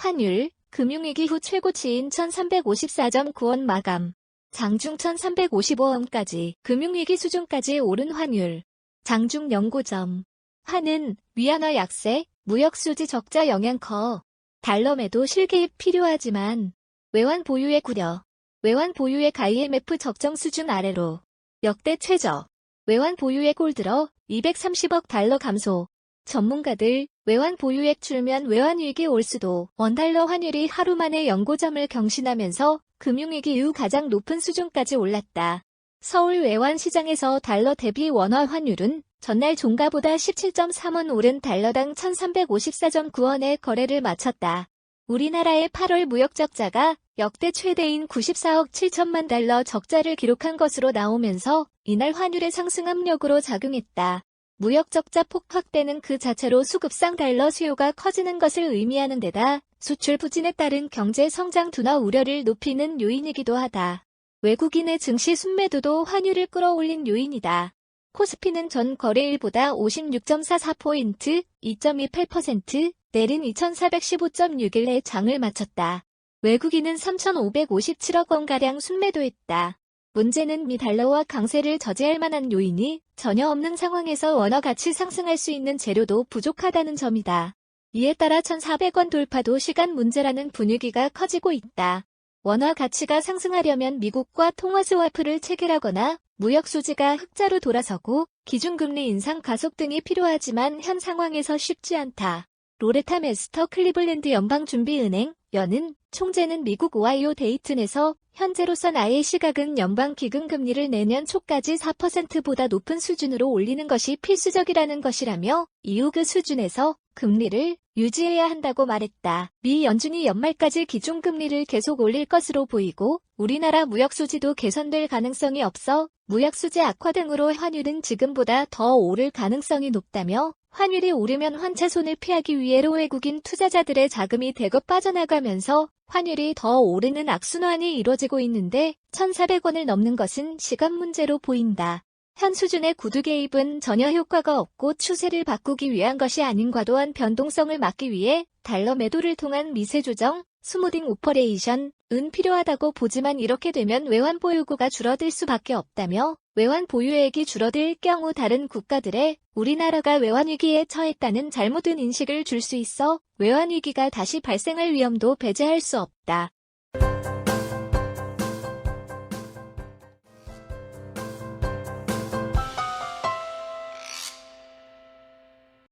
환율, 금융위기 후 최고치인 1354.9원 마감. 장중 1355원까지 금융위기 수준까지 오른 환율. 장중 연고점. 환은 위안화 약세, 무역수지 적자 영향 커. 달러 매도 실개입 필요하지만 외환 보유액 구려. 외환 보유액 IMF 적정 수준 아래로. 역대 최저. 외환 보유액 올 들어 230억 달러 감소. 전문가들, 외환 보유액 줄면 외환위기 올 수도. 원달러 환율이 하루 만에 연고점을 경신하면서 금융위기 이후 가장 높은 수준까지 올랐다. 서울 외환시장에서 달러 대비 원화 환율은 전날 종가보다 17.3원 오른 달러당 1354.9원에 거래를 마쳤다. 우리나라의 8월 무역 적자가 역대 최대인 94억 7천만 달러 적자를 기록한 것으로 나오면서 이날 환율의 상승 압력으로 작용했다. 무역 적자 폭 확대는 그 자체로 수급상 달러 수요가 커지는 것을 의미하는 데다 수출 부진에 따른 경제 성장 둔화 우려를 높이는 요인이기도 하다. 외국인의 증시 순매도도 환율을 끌어올린 요인이다. 코스피는 전 거래일보다 56.44포인트, 2.28% 내린 2415.61에 장을 마쳤다. 외국인은 3,557억 원가량 순매도했다. 문제는 미 달러와 강세를 저지할 만한 요인이 전혀 없는 상황에서 원화 가치 상승할 수 있는 재료도 부족하다는 점이다. 이에 따라 1,400원 돌파도 시간 문제라는 분위기가 커지고 있다. 원화 가치가 상승하려면 미국과 통화 스와프를 체결하거나 무역 수지가 흑자로 돌아서고 기준금리 인상 가속 등이 필요하지만 현 상황에서 쉽지 않다. 로레타 메스터 클리블랜드 연방준비은행 연은 총재는 미국 오하이오 데이튼에서 현재로선 나의 시각은 연방기금금리를 내년 초까지 4%보다 높은 수준으로 올리는 것이 필수적이라는 것이라며 이후 그 수준에서 금리를 유지해야 한다고 말했다. 미 연준이 연말까지 기준금리를 계속 올릴 것으로 보이고 우리나라 무역수지도 개선될 가능성이 없어 무역수지 악화 등으로 환율은 지금보다 더 오를 가능성이 높다며 환율이 오르면 환차손을 피하기 위해로 외국인 투자자들의 자금이 대거 빠져나가면서 환율이 더 오르는 악순환이 이뤄지고 있는데 1,400원을 넘는 것은 시간 문제로 보인다. 현 수준의 구두 개입은 전혀 효과가 없고 추세를 바꾸기 위한 것이 아닌 과도한 변동성을 막기 위해 달러 매도를 통한 미세 조정, 스무딩 오퍼레이션은 필요하다고 보지만 이렇게 되면 외환 보유고가 줄어들 수밖에 없다며 외환 보유액이 줄어들 경우 다른 국가들의 우리나라가 외환위기에 처했다는 잘못된 인식을 줄 수 있어 외환위기가 다시 발생할 위험도 배제할 수 없다.